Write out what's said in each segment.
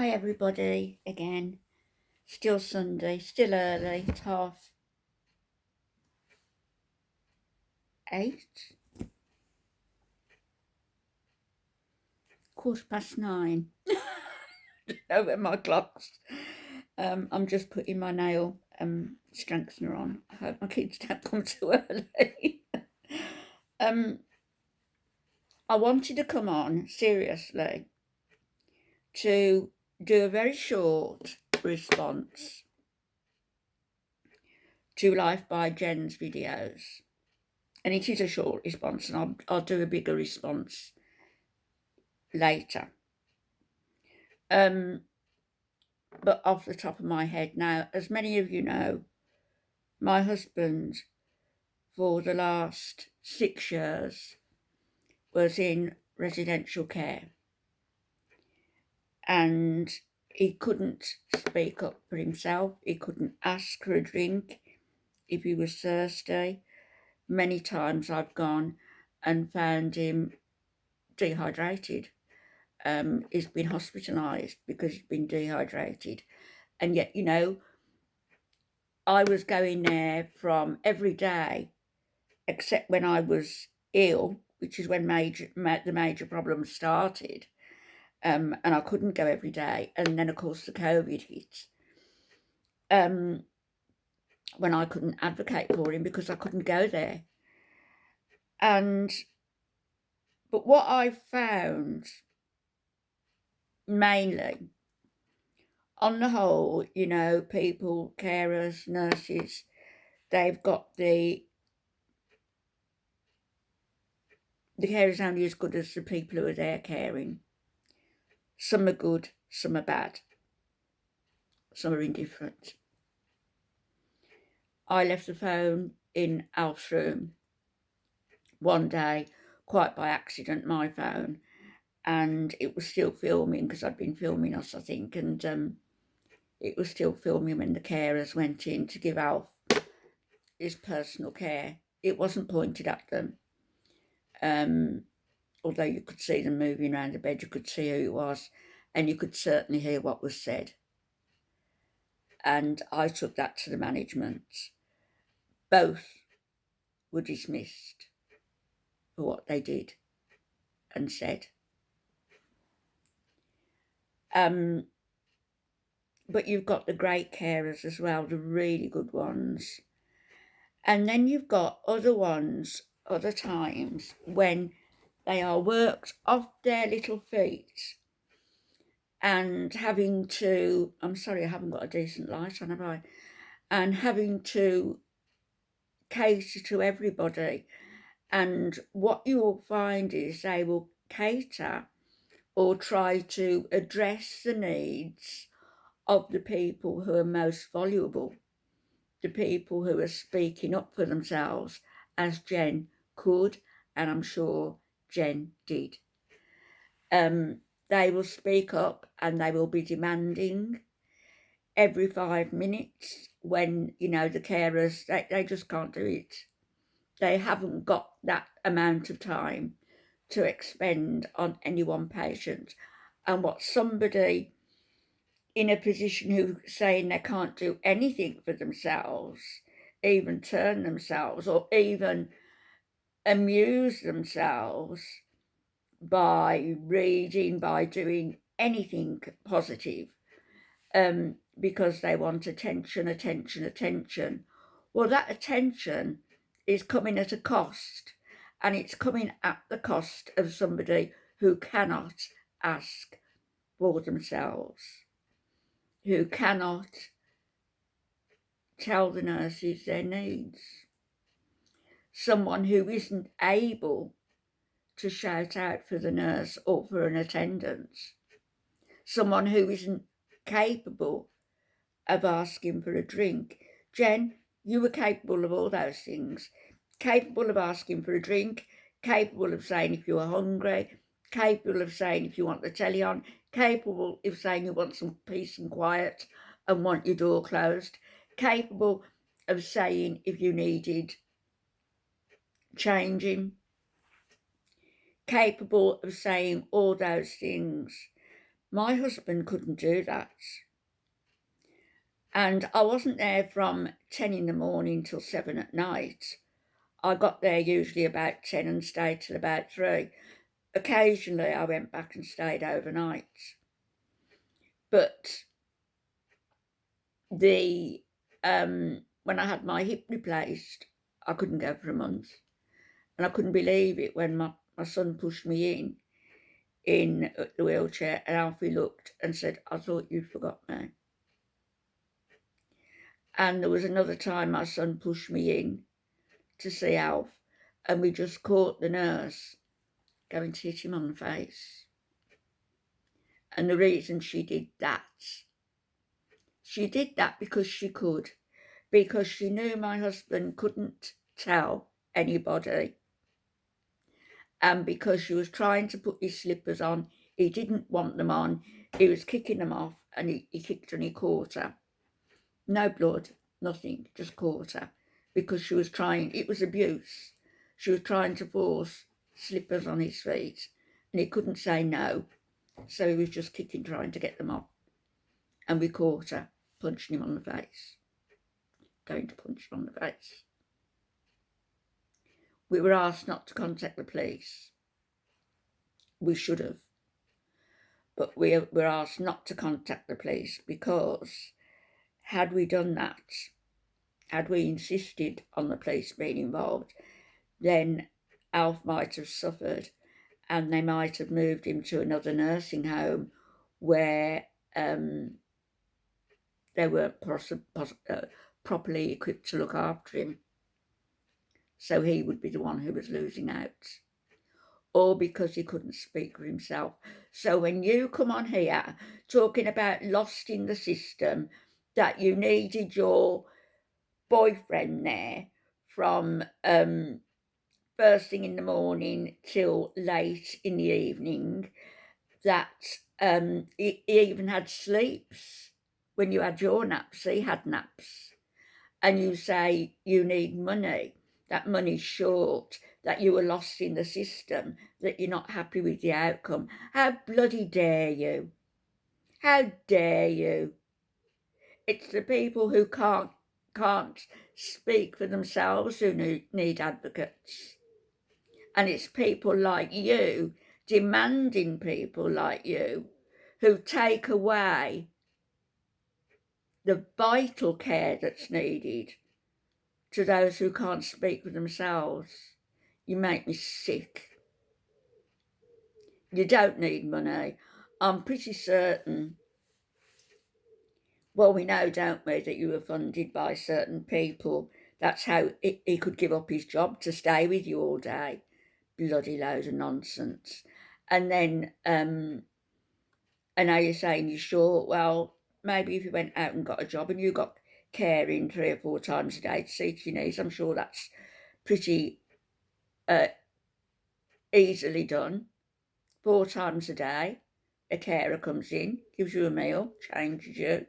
Hi everybody, again. Still Sunday, still early, it's 8:30, 9:15. Over my clocks. I'm just putting my nail strengthener on. I hope my kids don't come too early. I wanted to come on, seriously, to do a very short response to Life by Jen's videos. And it is a short response, and I'll do a bigger response later. But off the top of my head now, as many of you know, my husband for the last 6 years was in residential care, and he couldn't speak up for himself. He couldn't ask for a drink if he was thirsty. Many times I've gone and found him dehydrated. He's been hospitalised because he's been dehydrated. And yet, you know, I was going there from every day, except when I was ill, which is when the major problems started. And I couldn't go every day. And then, of course, the COVID hit. When I couldn't advocate for him because I couldn't go there. But what I found mainly, on the whole, you know, people, carers, nurses, they've got the care is only as good as the people who are there caring. Some are good, some are bad, some are indifferent. I left the phone in Alf's room one day, quite by accident, my phone, and it was still filming because I'd been filming us, I think, and it was still filming when the carers went in to give Alf his personal care. It wasn't pointed at them. Although you could see them moving around the bed, you could see who it was, and you could certainly hear what was said. And I took that to the management. Both were dismissed for what they did and said. But you've got the great carers as well, the really good ones. And then you've got other ones, other times, when they are worked off their little feet and having to, I'm sorry, I haven't got a decent light on, have I? And having to cater to everybody. And what you will find is they will cater or try to address the needs of the people who are most vulnerable, the people who are speaking up for themselves, as Jen could, and I'm sure Jen did. They will speak up and they will be demanding every 5 minutes when, you know, the carers, they just can't do it. They haven't got that amount of time to expend on any one patient. And what somebody in a position who saying they can't do anything for themselves, even turn themselves or even amuse themselves by reading, by doing anything positive, because they want attention. Well, that attention is coming at a cost, and it's coming at the cost of somebody who cannot ask for themselves, who cannot tell the nurses their needs, someone who isn't able to shout out for the nurse or for an attendant, someone who isn't capable of asking for a drink. Jen, you were capable of all those things. Capable of asking for a drink, capable of saying if you were hungry, capable of saying if you want the telly on, capable of saying you want some peace and quiet and want your door closed, capable of saying if you needed changing, capable of saying all those things. My husband couldn't do that. And I wasn't there from 10 in the morning till 7 at night. I got there usually about 10 and stayed till about 3. Occasionally I went back and stayed overnight. But when I had my hip replaced, I couldn't go for a month. And I couldn't believe it when my son pushed me in the wheelchair, and Alfie looked and said, "I thought you forgot me." And there was another time my son pushed me in to see Alf, and we just caught the nurse going to hit him on the face. And the reason she did that because she could, because she knew my husband couldn't tell anybody, and because she was trying to put his slippers on, he didn't want them on, he was kicking them off, and he kicked and he caught her. No blood, nothing, just caught her, because she was trying, it was abuse. She was trying to force slippers on his feet, and he couldn't say no, so he was just kicking, trying to get them off. And we caught her, punching him on the face, going to punch him on the face. We were asked not to contact the police. We should have. But we were asked not to contact the police because had we done that, had we insisted on the police being involved, then Alf might have suffered, and they might have moved him to another nursing home where they weren't properly equipped to look after him. So he would be the one who was losing out. Or because he couldn't speak for himself. So when you come on here talking about lost in the system, that you needed your boyfriend there from first thing in the morning till late in the evening, that he even had sleeps when you had your naps. He had naps. And you say you need money, that money's short, that you were lost in the system, that you're not happy with the outcome. How bloody dare you? How dare you? It's the people who can't speak for themselves who need advocates. And it's people like you, demanding people like you, who take away the vital care that's needed to those who can't speak for themselves. You make me sick. You don't need money. I'm pretty certain, well, we know, don't we, that you were funded by certain people. That's how he could give up his job to stay with you all day. Bloody load of nonsense. And then, and now you're saying you're short. Well, maybe if you went out and got a job and you got caring 3 or 4 times a day to see to your needs, I'm sure that's pretty easily done. 4 times a day, a carer comes in, gives you a meal, changes you,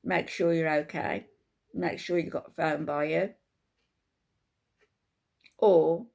makes sure you're okay, makes sure you've got a phone by you. Or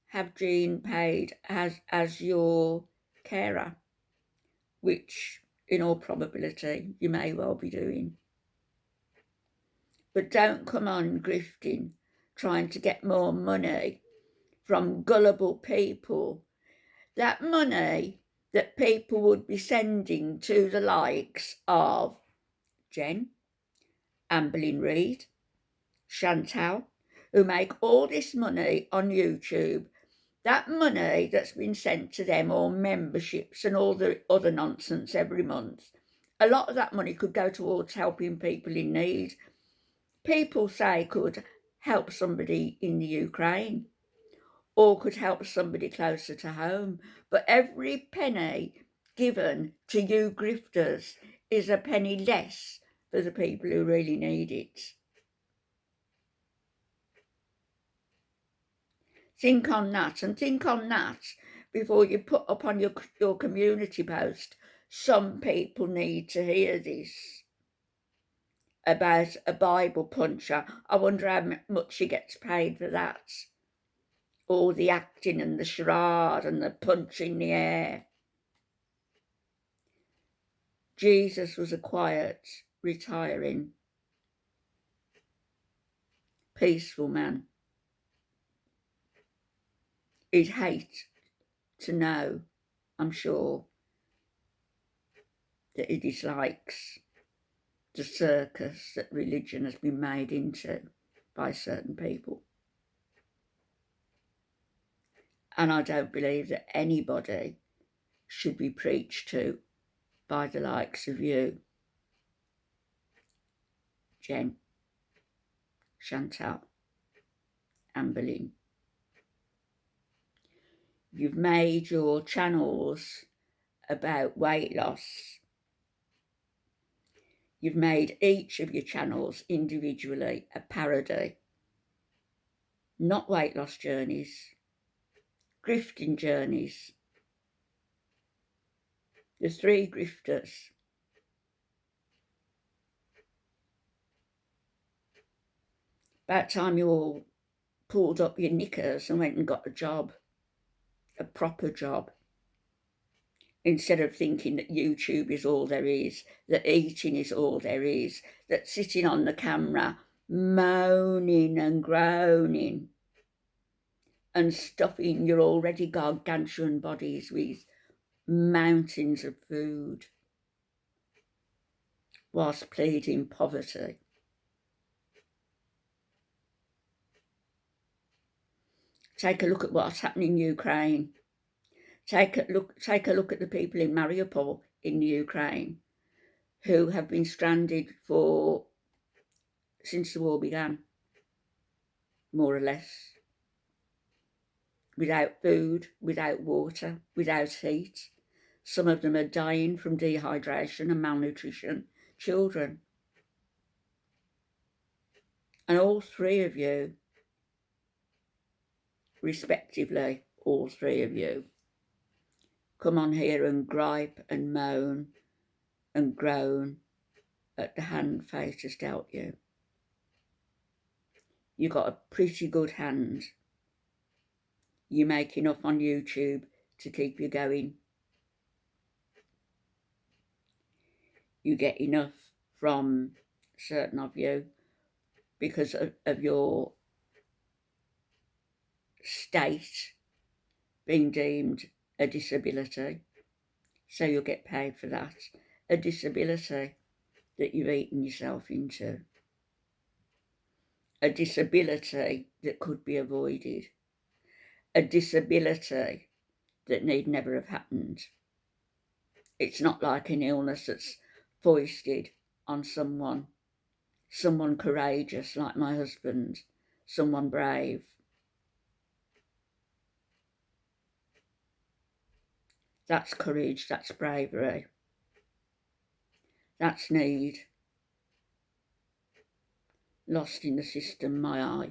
have Jean paid as your carer, which in all probability you may well be doing. But don't come on grifting, trying to get more money from gullible people. That money that people would be sending to the likes of Jen, Amberlyn Reid, Chantal, who make all this money on YouTube, that money that's been sent to them, all memberships and all the other nonsense every month, a lot of that money could go towards helping people in need. People say could help somebody in the Ukraine, or could help somebody closer to home. But every penny given to you grifters is a penny less for the people who really need it. Think on that, and think on that before you put up on your community post, some people need to hear this, about a Bible puncher. I wonder how much she gets paid for that. All the acting and the charade and the punch in the air. Jesus was a quiet, retiring, peaceful man. He'd hate to know, I'm sure, that he dislikes the circus that religion has been made into by certain people. And I don't believe that anybody should be preached to by the likes of you, Jen, Chantal, and Berlin. You've made your channels about weight loss. You've made each of your channels individually a parody, not weight loss journeys, grifting journeys. The 3 grifters. About time you all pulled up your knickers and went and got a job, a proper job, instead of thinking that YouTube is all there is, that eating is all there is, that sitting on the camera moaning and groaning and stuffing your already gargantuan bodies with mountains of food whilst pleading poverty. Take a look at what's happening in Ukraine. Take a look at the people in Mariupol in Ukraine who have been stranded since the war began, more or less, without food, without water, without heat. Some of them are dying from dehydration and malnutrition, children. And all 3 of you, respectively, all 3 of you, come on here and gripe and moan and groan at the hand fate has dealt you. You got a pretty good hand. You make enough on YouTube to keep you going. You get enough from certain of you because of your state being deemed a disability. So you'll get paid for that. A disability that you've eaten yourself into. A disability that could be avoided. A disability that need never have happened. It's not like an illness that's foisted on someone courageous like my husband, someone brave. That's courage, that's bravery. That's need. Lost in the system, my eye.